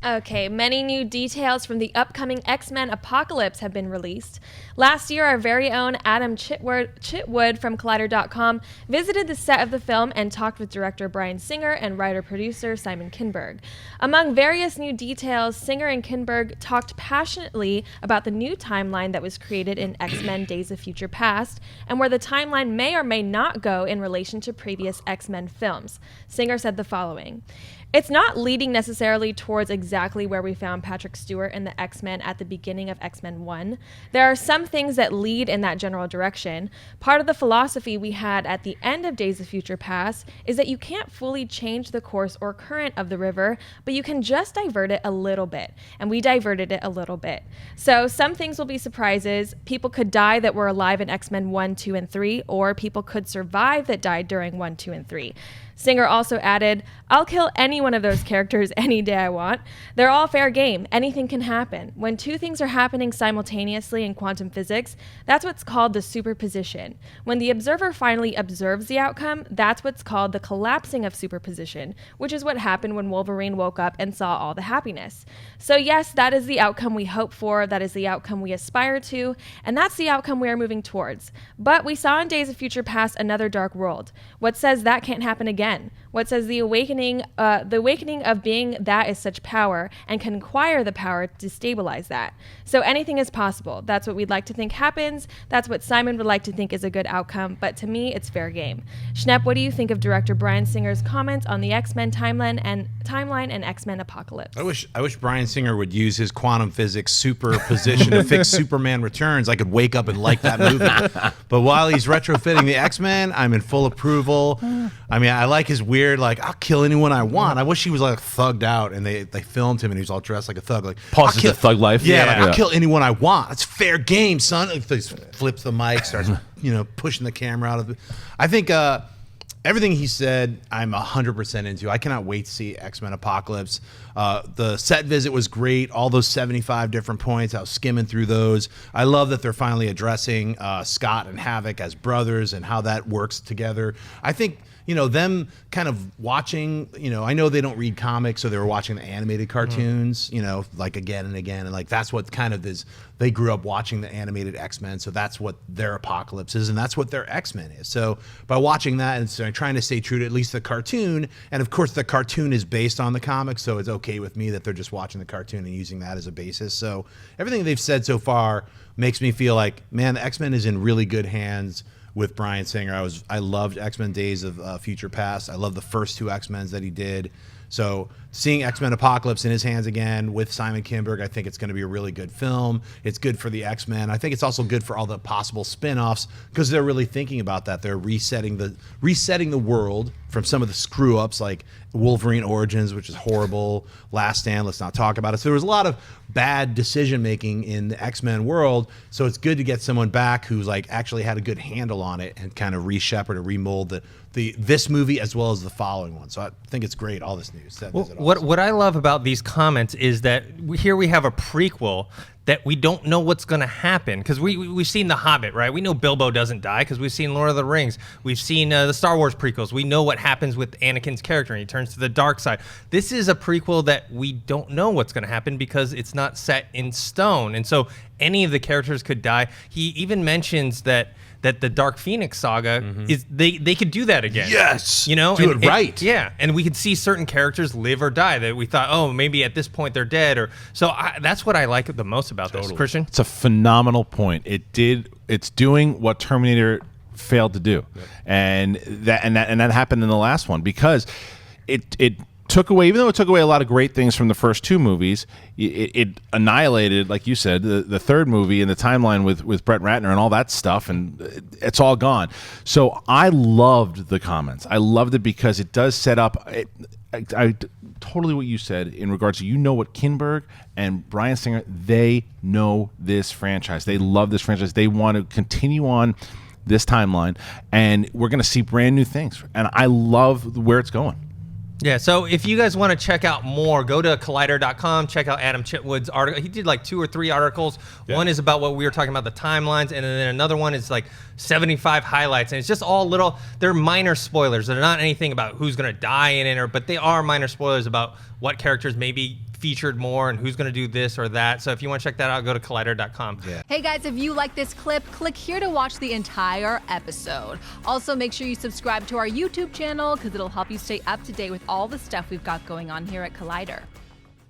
Okay, many new details from the upcoming X-Men Apocalypse have been released. Last year, our very own Adam Chitwood from Collider.com visited the set of the film and talked with director Bryan Singer and writer-producer Simon Kinberg. Among various new details, Singer and Kinberg talked passionately about the new timeline that was created in X-Men Days of Future Past and where the timeline may or may not go in relation to previous X-Men films. Singer said the following: "It's not leading necessarily towards exactly where we found Patrick Stewart and the X-Men at the beginning of X-Men 1. There are some things that lead in that general direction. Part of the philosophy we had at the end of Days of Future Past is that you can't fully change the course or current of the river, but you can just divert it a little bit. And we diverted it a little bit. So some things will be surprises. People could die that were alive in X-Men 1, 2, and 3, or people could survive that died during 1, 2, and 3. Singer also added, "I'll kill any one of those characters any day I want. They're all fair game. Anything can happen. When two things are happening simultaneously in quantum physics, that's what's called the superposition. When the observer finally observes the outcome, that's what's called the collapsing of superposition, which is what happened when Wolverine woke up and saw all the happiness. So yes, that is the outcome we hope for, that is the outcome we aspire to, and that's the outcome we are moving towards. But we saw in Days of Future Past another dark world. What says that can't happen again? What says the awakening of being that is such power and can acquire the power to destabilize that? So anything is possible. That's what we'd like to think happens. That's what Simon would like to think is a good outcome. But to me, it's fair game." Schnepp, what do you think of director Bryan Singer's comments on the X-Men timeline and X-Men Apocalypse? I wish Bryan Singer would use his quantum physics superposition to fix Superman Returns. I could wake up and like that movie. But while he's retrofitting the X-Men, I'm in full approval. I mean, I like his weird, like, I'll kill anyone I want. I wish he was like thugged out and they filmed him and he was all dressed like a thug. Like, pauses the thug life. Yeah, like, I'll kill anyone I want. It's fair game, son. Like, he flips the mic, starts pushing the camera out of it. I think everything he said, I'm 100% into. I cannot wait to see X-Men Apocalypse. The set visit was great. All those 75 different points, I was skimming through those. I love that they're finally addressing Scott and Havoc as brothers and how that works together. I think, them kind of watching, I know they don't read comics, so they were watching the animated cartoons, like again and again. And like, that's what kind of is, they grew up watching the animated X-Men. So that's what their Apocalypse is. And that's what their X-Men is. So by watching that and so trying to stay true to at least the cartoon, and of course the cartoon is based on the comics. So it's okay with me that they're just watching the cartoon and using that as a basis. So everything they've said so far makes me feel like, man, the X-Men is in really good hands with Bryan Singer. I loved X-Men Days of Future Past. I love the first two X-Men's that he did. So seeing X-Men Apocalypse in his hands again with Simon Kinberg, I think it's going to be a really good film. It's good for the X-Men. I think it's also good for all the possible spin-offs because they're really thinking about that. They're resetting the world from some of the screw-ups like Wolverine Origins, which is horrible, Last Stand, let's not talk about it. So there was a lot of bad decision-making in the X-Men world, so it's good to get someone back who's like actually had a good handle on it and kind of re-shepherd and remold this movie as well as the following one. So I think it's great, all this news. What I love about these comments is that here we have a prequel that we don't know what's going to happen because we've seen The Hobbit, right? We know Bilbo doesn't die because we've seen Lord of the Rings. We've seen the Star Wars prequels. We know what happens with Anakin's character and he turns to the dark side. This is a prequel that we don't know what's going to happen because it's not set in stone. And so any of the characters could die. He even mentions that the Dark Phoenix saga is they could do that again. Yes, do it right. Yeah, and we could see certain characters live or die that we thought, oh, maybe at this point they're dead, or so. That's what I like the most about this. Christian, it's a phenomenal point. It's doing what Terminator failed to do, and that happened in the last one because it took away, even though it took away a lot of great things from the first two movies, it annihilated, like you said, the third movie and the timeline with Brett Ratner and all that stuff, and it's all gone. So I loved the comments. I loved it because it does set up I totally what you said in regards to, what Kinberg and Bryan Singer, they know this franchise. They love this franchise. They want to continue on this timeline, and we're going to see brand new things. And I love where it's going. Yeah, so if you guys want to check out more, go to Collider.com, check out Adam Chitwood's article. He did like 2 or 3 articles. Yeah. One is about what we were talking about, the timelines, and then another one is like 75 highlights. And it's just all they're minor spoilers. They're not anything about who's going to die in it, but they are minor spoilers about what characters maybe featured more and who's going to do this or that. So if you want to check that out, go to collider.com. Yeah. Hey guys, if you like this clip, click here to watch the entire episode. Also, make sure you subscribe to our YouTube channel because it'll help you stay up to date with all the stuff we've got going on here at Collider.